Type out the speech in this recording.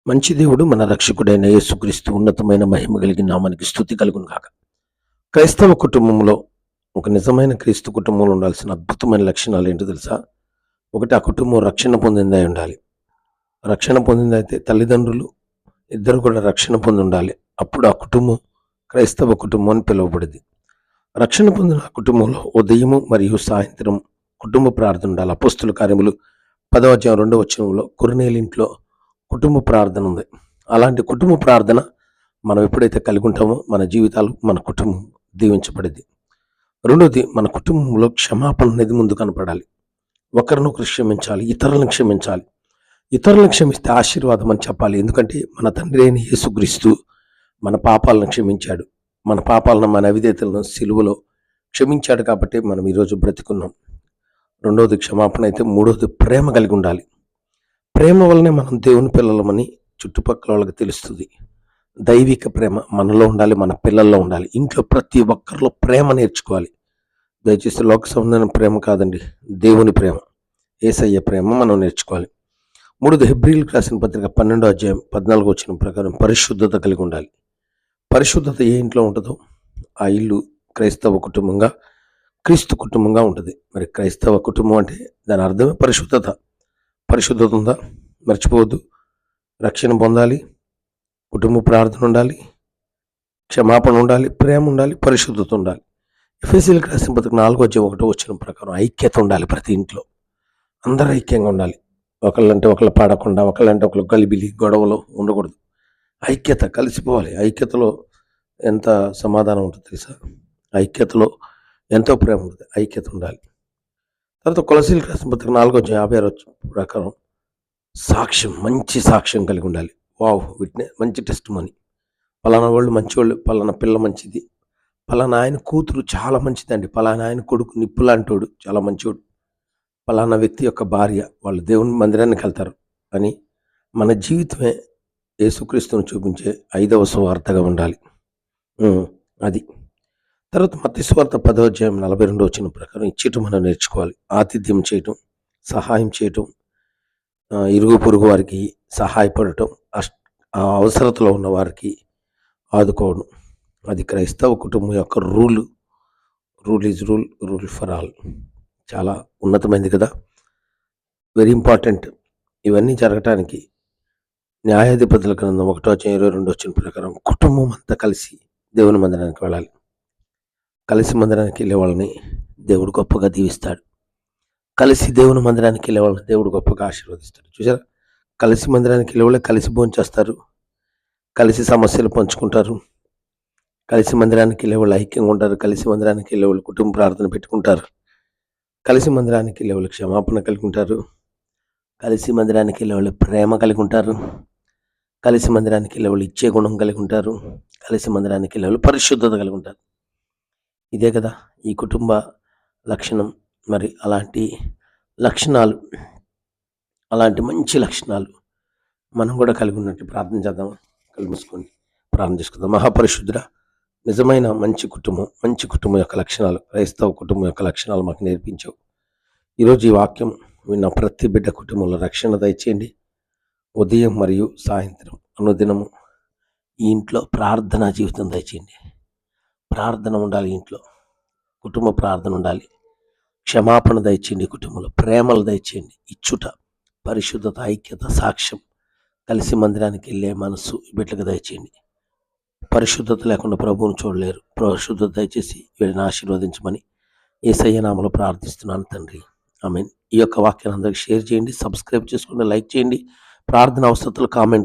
మంచి దేవుడు మన రక్షకుడైన యేసుక్రీస్తు ఉన్నతమైన మహిమ కలిగిన నామానికి స్తుతి కలుగును గాక. క్రైస్తవ కుటుంబంలో ఒక నిజమైన క్రీస్తు కుటుంబంలో ఉండాల్సిన అద్భుతమైన లక్షణాలు ఏంటో తెలుసా? ఒకటి, ఆ కుటుంబం రక్షణ పొందిందై ఉండాలి. రక్షణ పొందిందైతే తల్లిదండ్రులు ఇద్దరు కూడా రక్షణ పొంది ఉండాలి. అప్పుడు ఆ కుటుంబం క్రైస్తవ కుటుంబం అని పిలువబడింది. రక్షణ పొందిన ఆ కుటుంబంలో ఉదయము మరియు సాయంత్రం కుటుంబ ప్రార్థన ఉండాలి. అపోస్తుల కార్యములు 10వ అధ్యాయం 2వ వచనంలో కొర్నేలింట్లో కుటుంబ ప్రార్థన ఉంది. అలాంటి కుటుంబ ప్రార్థన మనం ఎప్పుడైతే కలిగి ఉంటామో మన జీవితాలు, మన కుటుంబం దీవించబడింది. రెండోది, మన కుటుంబంలో క్షమాపణ అనేది ముందు కనపడాలి. ఒకరినొకరు క్షమించాలి, ఇతరులను క్షమించాలి. ఇతరులను క్షమిస్తే ఆశీర్వాదం అని చెప్పాలి. ఎందుకంటే మన తండ్రి అయిన యేసుక్రీస్తు మన పాపాలను క్షమించాడు. మన పాపాలను, మన అవిధేయతలను సిలువలో క్షమించాడు కాబట్టి మనం ఈరోజు బ్రతికున్నాం. రెండోది క్షమాపణ అయితే, మూడోది ప్రేమ కలిగి ఉండాలి. ప్రేమ వల్లనే మనం దేవుని పిల్లలమని చుట్టుపక్కల వాళ్ళకి తెలుస్తుంది. దైవిక ప్రేమ మనలో ఉండాలి, మన పిల్లల్లో ఉండాలి. ఇంట్లో ప్రతి ఒక్కరిలో ప్రేమ నేర్చుకోవాలి. దయచేసి లోక సంబంధమైన ప్రేమ కాదండి, దేవుని ప్రేమ, యేసయ్య ప్రేమ మనం నేర్చుకోవాలి. మూడోది, హెబ్రీయులకు రాసిన పత్రిక 12వ అధ్యాయం 14వ వచనం ప్రకారం పరిశుద్ధత కలిగి ఉండాలి. పరిశుద్ధత ఏ ఇంట్లో ఉంటుందో ఆ ఇల్లు క్రైస్తవ కుటుంబంగా, క్రీస్తు కుటుంబంగా ఉంటుంది. మరి క్రైస్తవ కుటుంబం అంటే దాని అర్థమే పరిశుద్ధత. పరిశుద్ధత ఉందా? మర్చిపోవద్దు. రక్షణ పొందాలి, కుటుంబ ప్రార్థన ఉండాలి, క్షమాపణ ఉండాలి, ప్రేమ ఉండాలి, పరిశుద్ధత ఉండాలి. ఎఫెసీయులకు రాసిన పత్రిక 4వ అధ్యాయం 1వ వచనం ప్రకారం ఐక్యత ఉండాలి. ప్రతి ఇంట్లో అందరూ ఐక్యంగా ఉండాలి. ఒకళ్ళంటే ఒకళ్ళు పాడకుండా, ఒకళ్ళంటే ఒకళ్ళు గలిబిలి గొడవలు ఉండకూడదు. ఐక్యత, కలిసిపోవాలి. ఐక్యతలో ఎంత సమాధానం ఉంటుంది తెలుసా? ఐక్యతలో ఎంతో ప్రేమ ఉంటుంది. ఐక్యత ఉండాలి. తర్వాత కొలసీయులకు రాసిన పత్రిక 4వ అధ్యాయం 56వ ప్రకారం సాక్ష్యం, మంచి సాక్ష్యం కలిగి ఉండాలి. వీటినే మంచి టెస్ట్ మనీ. పలానా వాళ్ళు మంచివాళ్ళు, పలానా పిల్ల మంచిది, పలానా ఆయన కూతురు చాలా మంచిదండి, పలానా ఆయన కొడుకు నిప్పు లాంటోడు చాలా మంచివాడు, పలానా వ్యక్తి యొక్క భార్య వాళ్ళు దేవుని మందిరానికి వెళ్తారు అని మన జీవితమే యేసుక్రీస్తును చూపించే 5వ సువార్తగా ఉండాలి. అది. తర్వాత మత్తయి సువార్త 10వ అధ్యాయం 42వ వచనం ప్రకారం ఇచ్చేయటం మనం నేర్చుకోవాలి. ఆతిథ్యం చేయటం, సహాయం చేయటం, ఇరుగు పొరుగు వారికి సహాయపడటం, ఆ అవసరతలో ఉన్న వారికి ఆదుకోవడం. అది క్రైస్తవ కుటుంబం యొక్క rule is rule for all. చాలా ఉన్నతమైనది కదా, వెరీ ఇంపార్టెంట్. ఇవన్నీ జరగటానికి న్యాయాధిపతుల గ్రంథం 1వ అధ్యాయం 22వ వచనం ప్రకారం కుటుంబం అంతా కలిసి దేవుని మందిరానికి వెళ్ళాలి. కలిసి మందిరానికి వెళ్ళే వాళ్ళని దేవుడు గొప్పగా దీవిస్తాడు. కలిసి దేవుని మందిరానికి వెళ్ళే వాళ్ళని దేవుడు గొప్పగా ఆశీర్వదిస్తాడు. చూసారా? కలిసి మందిరానికి వెళ్ళే వాళ్ళే కలిసి భోంచేస్తారు, కలిసి సమస్యలు పంచుకుంటారు, కలిసి మందిరానికి వెళ్ళే వాళ్ళు ఐక్యంగా ఉంటారు, కలిసి మందిరానికి వెళ్ళే వాళ్ళు కుటుంబ ప్రార్థన పెట్టుకుంటారు, కలిసి మందిరానికి వెళ్ళే వాళ్ళు క్షమాపణ కలిగి ఉంటారు, కలిసి మందిరానికి వెళ్ళే వాళ్ళు ప్రేమ కలిగి ఉంటారు, కలిసి మందిరానికి వెళ్ళే వాళ్ళు ఇచ్చే గుణం కలిగి ఉంటారు, కలిసి మందిరానికి వెళ్ళే వాళ్ళు పరిశుద్ధత కలిగి ఉంటారు. ఇదే కదా ఈ కుటుంబ లక్షణం. మరి అలాంటి లక్షణాలు, అలాంటి మంచి లక్షణాలు మనం కూడా కలిగి ఉన్నట్టు ప్రార్థన చేద్దాం. కళ్ళు మూసుకొని ప్రార్థన చేసుకుందాం. మహాపరిశుద్ధుడ, నిజమైన మంచి కుటుంబం యొక్క లక్షణాలు, క్రైస్తవ కుటుంబం యొక్క లక్షణాలు మాకు నేర్పించావు. ఈరోజు ఈ వాక్యం విన్న ప్రతి బిడ్డ కుటుంబంలో రక్షణ దయచేయండి. ఉదయం మరియు సాయంత్రం అనుదినము ఈ ఇంట్లో ప్రార్థనా జీవితం దయచేయండి. ప్రార్థన ఉండాలి, ఇంట్లో కుటుంబ ప్రార్థన ఉండాలి. క్షమాపణ దయచేయండి, కుటుంబంలో ప్రేమలు దయచేయండి. ఇచ్చుట, పరిశుద్ధత, ఐక్యత, సాక్ష్యం, కలిసి మందిరానికి వెళ్ళే మనసు బిడ్డలకు దయచేయండి. పరిశుద్ధత లేకుండా ప్రభువును చూడలేరు. పరిశుద్ధత దయచేసి వీడిని ఆశీర్వదించమని యేసయ్య నామములో ప్రార్థిస్తున్నాను తండ్రి, ఆమేన్. ఈ యొక్క వాక్యాన్ని అందరికీ షేర్ చేయండి, సబ్స్క్రైబ్ చేసుకోండి, లైక్ చేయండి. ప్రార్థన అవసరతలు కామెంట్